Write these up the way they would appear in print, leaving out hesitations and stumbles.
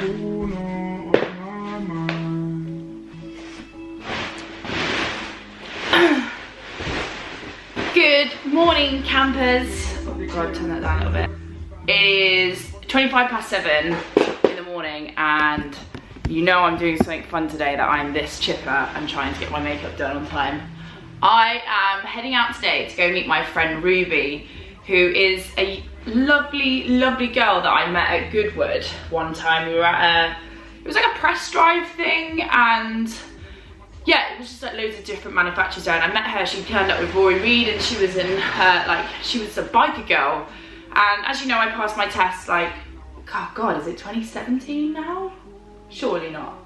corner of my mind. Good morning, campers. Oh god, turn that down a little bit. It is 7:25 in the morning, and you know I'm doing something fun today, that I'm this chipper and trying to get my makeup done on time. I am heading out today to go meet my friend Ruby, who is a lovely, lovely girl that I met at Goodwood one time. We were at it was like a press drive thing, and yeah, it was just like loads of different manufacturers there, and I met her. She turned up with Rory Reid, and she was in her, she was a biker girl. And as you know, I passed my test oh god, is it 2017 now? Surely not.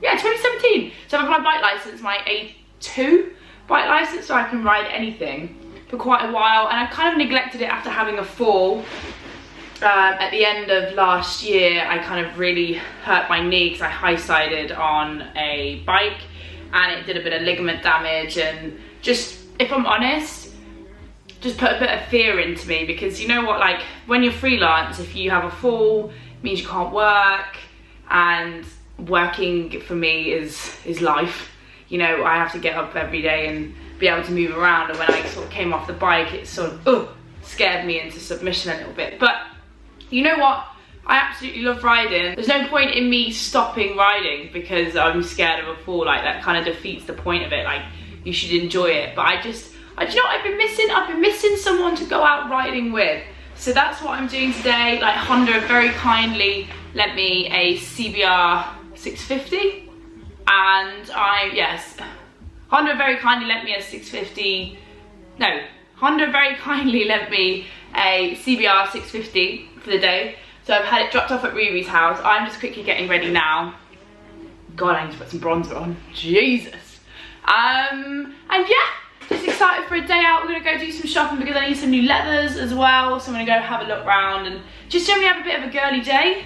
Yeah, 2017. So I've got my bike license, my A2 bike license, so I can ride anything for quite a while. And I kind of neglected it after having a fall. At the end of last year, I kind of really hurt my knee because I high-sided on a bike, and it did a bit of ligament damage, and just, if I'm honest, just put a bit of fear into me, because you know what, like when you're freelance, if you have a fall, it means you can't work, and working for me is life. You know, I have to get up every day and be able to move around, and when I sort of came off the bike, it sort of scared me into submission a little bit. But you know what? I absolutely love riding. There's no point in me stopping riding because I'm scared of a fall. Like, that kind of defeats the point of it. Like, you should enjoy it. But do you know what I've been missing? I've been missing someone to go out riding with. So that's what I'm doing today. Like, Honda very kindly lent me a CBR 650. And Honda very kindly lent me a 650. No, Honda very kindly lent me a CBR 650 for the day. So I've had it dropped off at Ruby's house. I'm just quickly getting ready now. God, I need to put some bronzer on. Jesus. And yeah, just excited for a day out. We're gonna go do some shopping because I need some new leathers as well. So I'm gonna go have a look around and just generally have a bit of a girly day.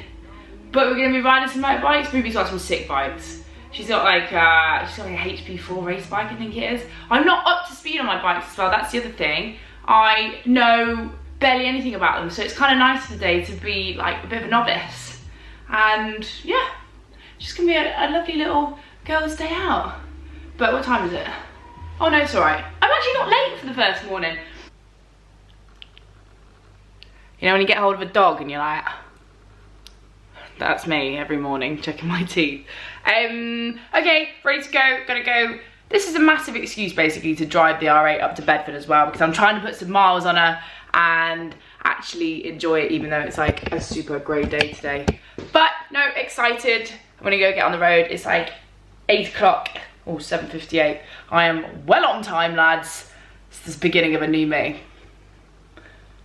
But we're gonna be riding some motorbikes. Ruby's got some sick bikes. She's got like a HP4 race bike, I think it is. I'm not up to speed on my bikes as well. That's the other thing. I know barely anything about them, so it's kind of nice today to be like a bit of a novice. And yeah, just gonna be a lovely little girls' day out. But what time is it? Oh no, it's alright. I'm actually not late for the first morning. You know when you get hold of a dog and you're like, that's me every morning checking my teeth. Okay, ready to go, gotta go. This is a massive excuse basically to drive the R8 up to Bedford as well, because I'm trying to put some miles on her and actually enjoy it, even though it's like a super grey day today. But no, excited. I'm gonna go get on the road. It's like 8 o'clock or 7:58. I am well on time, lads. It's the beginning of a new me.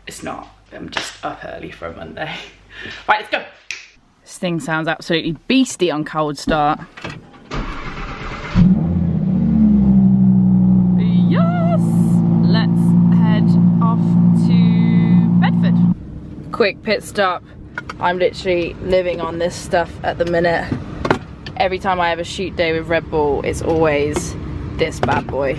It's not, I'm just up early for a Monday. Right, let's go. This thing sounds absolutely beastie on cold start. Yes! Let's head off to Bedford. Quick pit stop. I'm literally living on this stuff at the minute. Every time I have a shoot day with Red Bull, it's always this bad boy.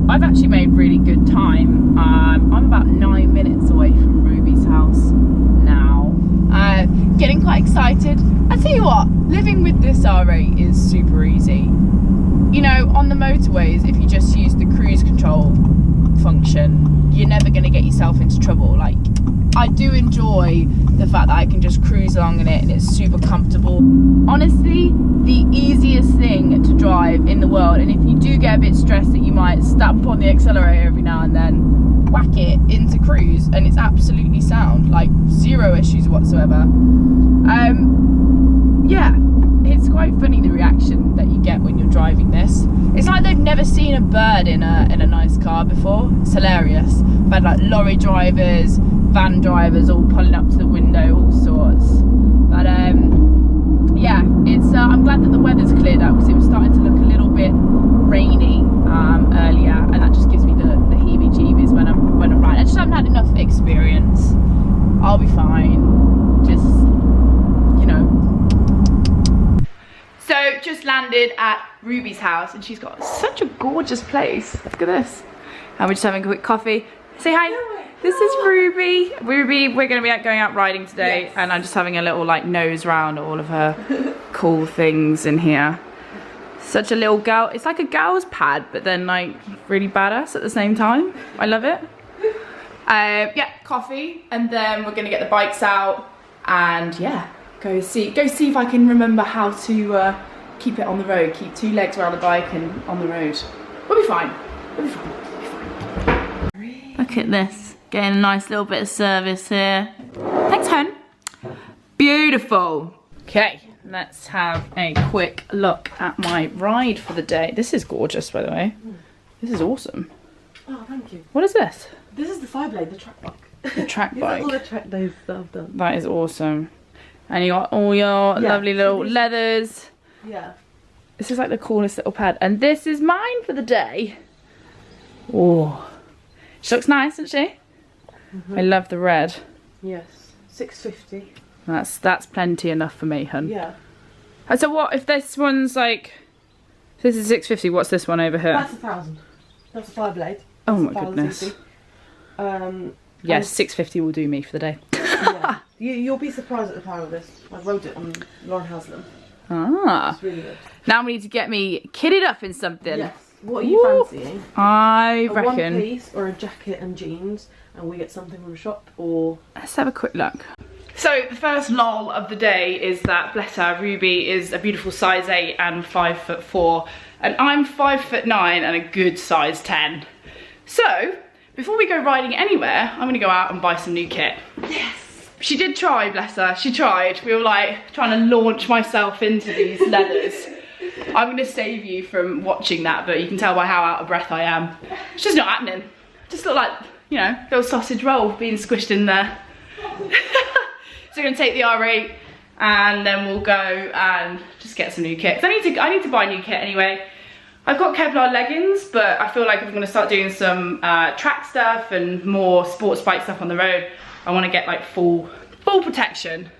I've actually made really good time. I'm about 9 minutes away from Ruby's house now. Getting quite excited. I tell you what, living with this R8 is super easy. You know, on the motorways, if you just use the cruise control function, you're never going to get yourself into trouble. Like, I do enjoy the fact that I can just cruise along in it and it's super comfortable. Honestly, the easiest thing to drive in the world, and if you do get a bit stressed that you might stamp on the accelerator every now and then, whack it into cruise and it's absolutely sound, like zero issues whatsoever. Yeah, it's quite funny the reaction that you get when you're driving this. It's like they've never seen a bird in a nice car before. It's hilarious. I've had like lorry drivers, van drivers all pulling up to the window, all sorts. But yeah, it's I'm glad that the weather's cleared up, because it was starting to look a little bit rainy earlier, and that just gives me the heebie-jeebies when I'm riding. I just haven't had enough experience. I'll be fine. Just, you know. So just landed at Ruby's house, and she's got such a gorgeous place. Look at this. And we're just having a quick coffee. Say hi. This is Ruby. Ruby, we're going to be going out riding today, Yes. and I'm just having a little like nose round all of her cool things in here. Such a little girl. It's like a girl's pad, but then like really badass at the same time. I love it. Yeah, coffee, and then we're going to get the bikes out, and yeah, go see if I can remember how to keep it on the road. Keep 2 legs around the bike and on the road. We'll be fine. We'll be fine. We'll be fine. Look at this. Getting a nice little bit of service here. Thanks, hon. Beautiful. Okay, let's have a quick look at my ride for the day. This is gorgeous, by the way. This is awesome. Oh, thank you. What is this? This is the 5-blade, the track bike. The track bike. These are all the track days that I've done. That is awesome. And you got all your lovely little leathers. Yeah. This is like the coolest little pad. And this is mine for the day. Oh, she looks nice, doesn't she? I love the red. Yes. 650. That's plenty enough for me, hun. Yeah. And so what if this one's like, if this is 650, what's this one over here? That's 1,000. That's a 5-blade. Oh my goodness. Yes, 650 will do me for the day. yeah. You'll be surprised at the power of this. I rode it on Lauren Haslam. Ah. It's really good. Now we need to get me kitted up in something. Yes. What are you fancying? I A reckon. 1-piece or a jacket and jeans, and we get something from the shop, or... Let's have a quick look. So the first lol of the day is that, bless her, Ruby is a beautiful size 8 and 5'4", and I'm 5'9" and a good size 10. So before we go riding anywhere, I'm gonna go out and buy some new kit. Yes. She did try, bless her. She tried. We were like trying to launch myself into these leathers. I'm gonna save you from watching that, but you can tell by how out of breath I am. It's just not happening. I just look like, you know, a little sausage roll being squished in there. So we're gonna take the R8 and then we'll go and just get some new kit. 'Cause I need to buy new kit anyway. I've got Kevlar leggings, but I feel like if I'm gonna start doing some track stuff and more sports bike stuff on the road, I wanna get like full protection.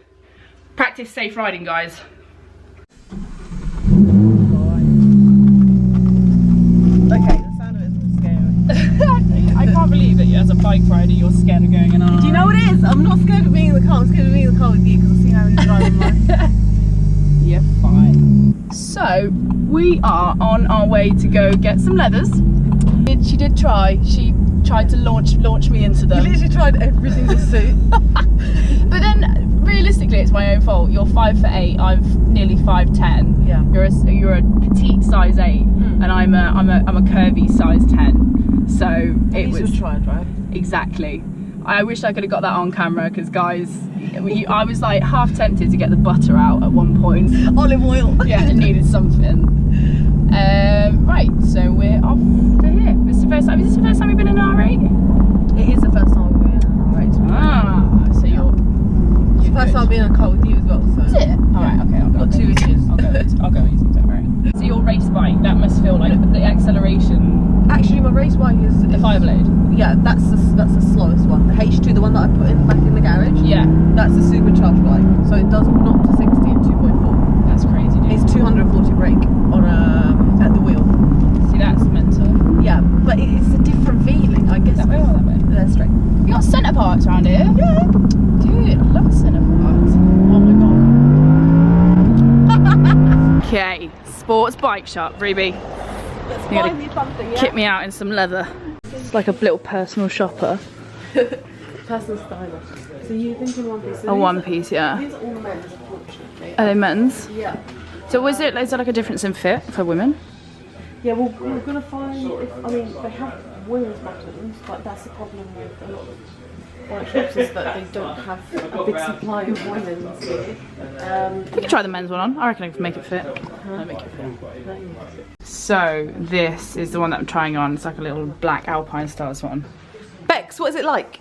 Practice safe riding, guys. Okay, the sound of it is scary. I can't believe that as a bike rider you're scared of going in an Do you know what it is? I'm not scared of being in the car, I'm scared of being in the car with you, because I've seen how you drive in mine. Yeah, fine. So, we are on our way to go get some leathers. She did try. She tried to launch me into You them. literally tried every single suit. But then, realistically, it's my own fault. You're 5'8", I'm nearly 5'10". Yeah. You're a petite size 8, and I'm a curvy size 10. So it was tried, right? exactly. I wish I could have got that on camera, because guys, I was like half tempted to get the butter out at one point. Olive oil. Yeah, it needed something. Right, so we're off to here. Is this the first time you've been in an R8? It is the first time we've been in an R8. Ah, so you're It's the first time I've been in a car with you as well, so. Is it? Alright, okay, I'll Got go 2 easy. issues. I'll go easy, don't worry. So your race bike, that must feel like the acceleration. Actually, my race bike is The 5-blade? Yeah, that's the slowest one. The H2, the one that I put back in the garage. Yeah. That's the supercharged bike. So it does 0 to 60 in 2.4. That's crazy, dude. It's 240 brake on at the wheel. See, that's mental. Yeah, but it's a different feeling, I guess. That way or that way? They're straight. You got centre parts around here? Yeah. Dude, I love centre parts. Oh my god. Okay, sports bike shop, Ruby. Let's You gotta find me something, yeah? Kit me out in some leather. It's like a little personal shopper. Personal styler. So you're thinking 1-piece? So A 1-piece, yeah. These are all men's, unfortunately. Are they men's? Yeah. So is there like a difference in fit for women? Yeah, well, we're going to find, they have women's buttons, but that's the problem with a lot of bike shops is that they don't have a big supply of women's here. We can try the men's one on. I reckon I can make it fit. I'll make it fit. So this is the one that I'm trying on. It's like a little black Alpine Stars one. Bex, what is it like?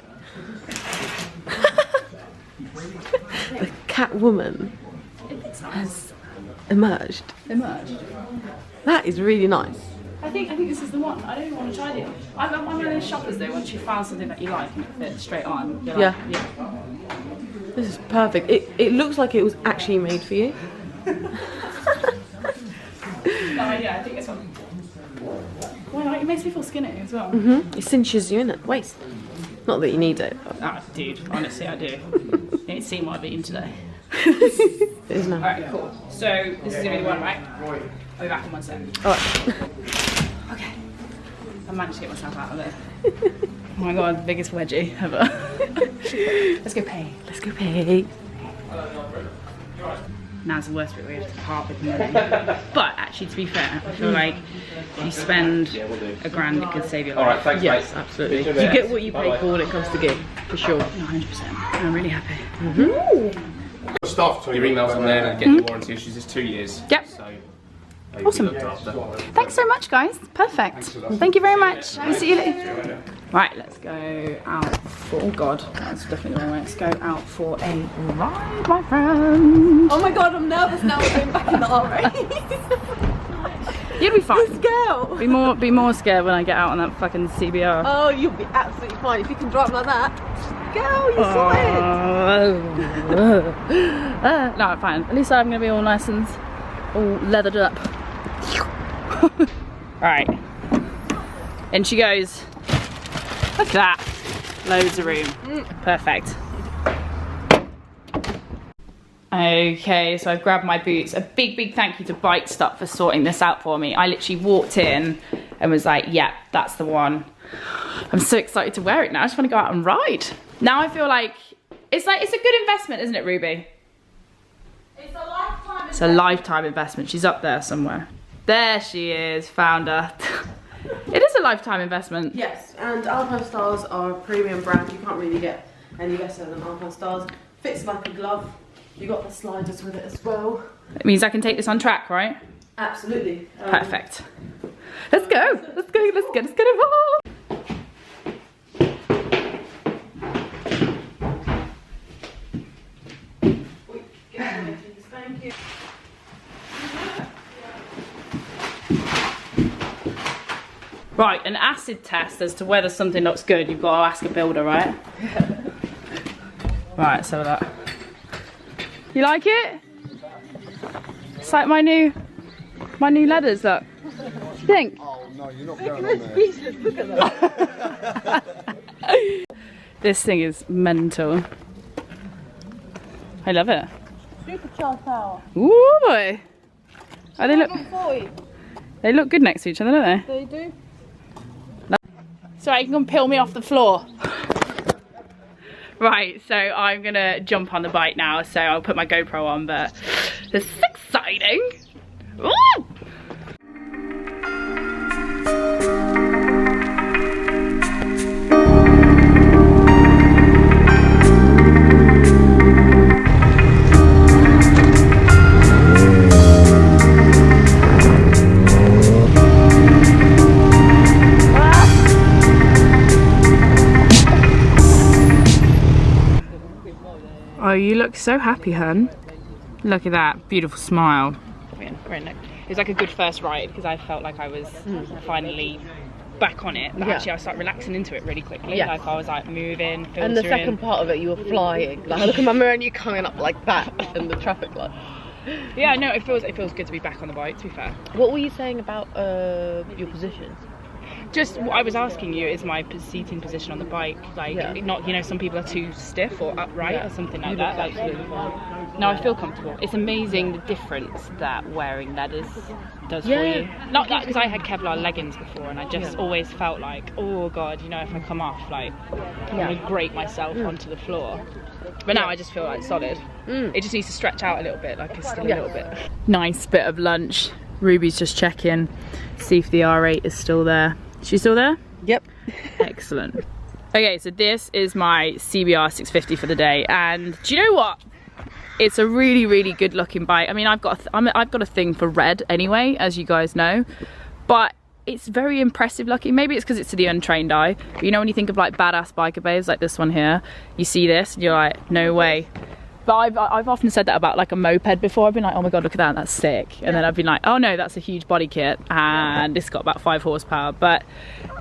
The cat woman has emerged. That is really nice. I think this is the one. I don't even want to try it. I'm one of those shoppers though. Once you found something that you like and it fits straight on. You're like, Yeah. This is perfect. It looks like it was actually made for you. No, yeah, I think this one. Why not? It makes me feel skinny as well. It cinches you in at the waist. Not that you need it. But. Ah, dude, honestly, I do. You ain't seen what I've eaten today. It is now. Alright, cool. So, this is gonna be the one, right? I'll be back in 1 second. Alright. Okay. I managed to get myself out of it. Oh my god, the biggest wedgie ever. Let's go pay. Let's go pay. Now's the worst bit where you have to part with money. But actually, to be fair, I feel like if you spend $1,000, it could save your life. Alright, thanks, Yes, mate. absolutely. You get what you pay for when it comes to gig, for sure. 100%. I'm really happy. Stuff your emails on there and get your warranty issues. It's 2 years. Yep. So, Awesome. looked after. Thanks so much, guys. Perfect. Thank you very much. We'll see you later. Right, let's go out for. Oh god, that's definitely the wrong way. Let's go out for a ride, my friend. Oh my god, I'm nervous now we're going back in the R8. You'll be fine. Let's go. Be more scared when I get out on that fucking CBR. Oh, you'll be absolutely fine if you can drive like that. Go, you're sorted. No, fine. At least I'm gonna be all nice and all leathered up. Right. In she goes. Look at that. Loads of room. Perfect. Okay, so I've grabbed my boots. A big thank you to Bike Stop for sorting this out for me. I literally walked in and was like, yeah, that's the one. I'm so excited to wear it now. I just want to go out and ride. Now I feel like it's a good investment, isn't it, Ruby? It's a lifetime. It's a lifetime investment. She's up there somewhere. There she is, found her. It is a lifetime investment. Yes, and Alpine Stars are a premium brand. You can't really get any better than Alpine Stars. Fits like a glove. You got the sliders with it as well. It means I can take this on track, right? Absolutely. Perfect. Let's go. Let's go. Let's get involved. Thank you. Right, an acid test as to whether something looks good. You've got to ask a builder, right? Right, let's have that. You like it? It's like my new leathers, look. What do you think? Oh no, you're not going on there. Look at that. This thing is mental. I love it. Supercharged power. Ooh boy. Oh, $40. they look good next to each other, don't they? They do. Sorry, you can come peel me off the floor. Right, so I'm gonna jump on the bike now, so I'll put my GoPro on, but this is exciting. Woo! Oh, you look so happy, hun. Look at that beautiful smile. It was like a good first ride because I felt like I was finally back on it. But actually, I started relaxing into it really quickly. Yeah. Like I was like moving, filtering. And the second part of it, you were flying. Like I look at my mirror and you're coming up like that in the traffic light. Yeah, no, it feels good to be back on the bike. To be fair. What were you saying about your position? Just what I was asking you is my seating position on the bike, like not, you know, some people are too stiff or upright or something like that. Like, no, I feel comfortable. It's amazing the difference that wearing leathers does for you. Not that because I had Kevlar leggings before, and I just always felt like, oh god, you know, if I come off, like I'm gonna grate myself onto the floor. But now I just feel like solid. It just needs to stretch out a little bit, like it's still a little bit. Nice bit of lunch. Ruby's just checking, see if the R8 is still there. She's still there? Yep. Excellent. Okay, so this is my CBR 650 for the day, and do you know what? It's a really good looking bike. I mean, I've got a thing for red anyway, as you guys know, but it's very impressive looking. Maybe it's because it's to the untrained eye, but you know when you think of like badass biker babes like this one here, you see this and you're like, no way. But I've often said that about like a moped before. I've been like, oh my god, look at that, that's sick. And then I've been like, oh no, that's a huge body kit and it's got about 5 horsepower. But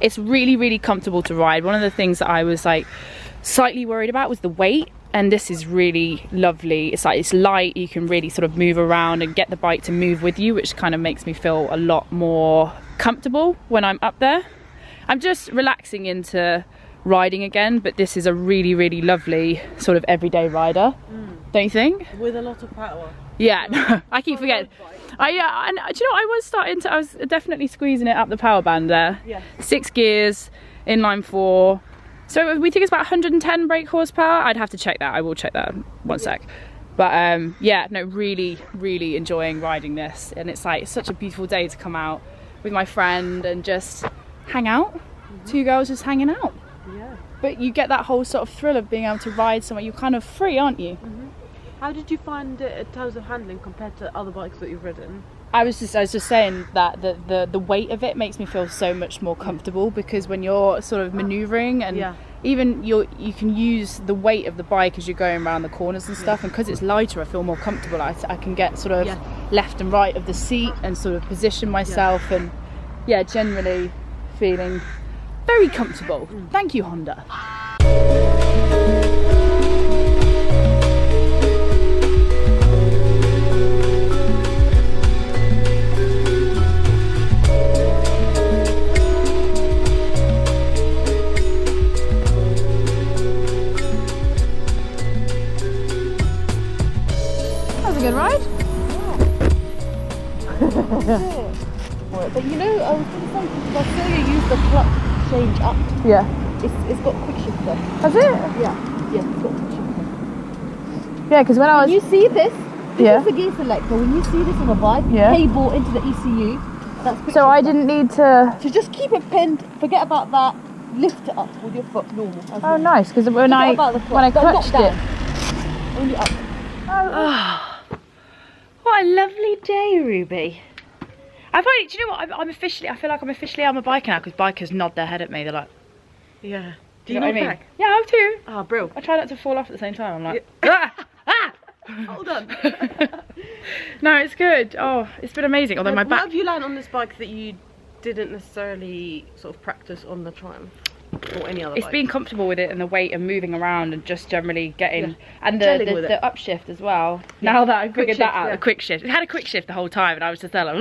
it's really comfortable to ride. One of the things that I was like slightly worried about was the weight, and this is really lovely. It's like, it's light, you can really sort of move around and get the bike to move with you, which kind of makes me feel a lot more comfortable when I'm up there. I'm just relaxing into riding again, but this is a really, really lovely sort of everyday rider, don't you think? With a lot of power. Yeah, no, I keep forgetting. And do you know, I was definitely squeezing it up the power band there. Yeah. 6 gears, inline 4. So we think it's about 110 brake horsepower. I'd have to check that. I will check that one sec. But yeah, no, really, really enjoying riding this. And it's like such a beautiful day to come out with my friend and just hang out. 2 girls just hanging out. Yeah. But you get that whole sort of thrill of being able to ride somewhere. You're kind of free, aren't you? How did you find it in terms of handling compared to other bikes that you've ridden? I was just saying that the weight of it makes me feel so much more comfortable, because when you're sort of manoeuvring and even you can use the weight of the bike as you're going around the corners and stuff, and because it's lighter I feel more comfortable. I can get sort of left and right of the seat and sort of position myself and generally feeling very comfortable. Thank you, Honda. Good ride? But you know, I was going to say, because I saw you use the clutch change up. Yeah. It's got quick shifter. Has it? Yeah, it's got quick shifter. Yeah, because when I was... When you see this is the gear selector. When you see this on a bike, cable into the ECU, that's quick So shifter. I didn't need to... So just keep it pinned, forget about that, lift it up with your foot normal. Oh, nice, because when I clutched it... Only up. Oh. What a lovely day, Ruby. Do you know what? I feel like I'm officially on my bike now, because bikers nod their head at me. They're like, Yeah. do you know what I mean? Back? Yeah, I do. Ah, bro. I try not to fall off at the same time. I'm like, Hold on. No, it's good. Oh, it's been amazing. Although my What back... have you learned on this bike that you didn't necessarily sort of practice on the Triumph? Or any other It's bike? being comfortable with it and the weight and moving around and just generally getting and Gelling with the it. upshift as well. Now that I've figured that out, shift, the quick shift. It had a quick shift the whole time, and I was just there like,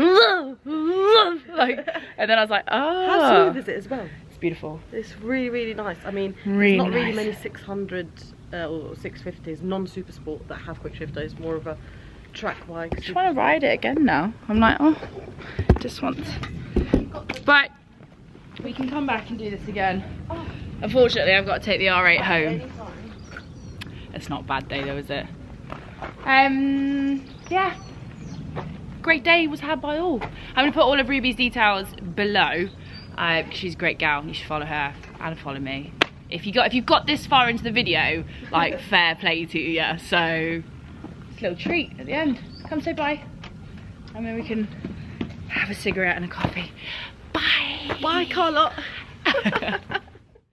and then I was like, oh. How smooth is it as well? It's beautiful. It's really, really nice. I mean, Really there's not really nice. many 600 or 650s, non-super sport, that have quick shifter. It's more of a track bike. I just want to ride it again now. I'm like, oh, just want. But we can come back and do this again. Unfortunately, I've got to take the R8 home. It's not a bad day though, is it? Yeah. Great day was had by all. I'm gonna put all of Ruby's details below. She's a great gal. You should follow her and follow me. If you've got this far into the video, like, fair play to you. Yeah. So it's a little treat at the end. Come say bye, and then we can have a cigarette and a coffee. Bye. Bye, Carlotte.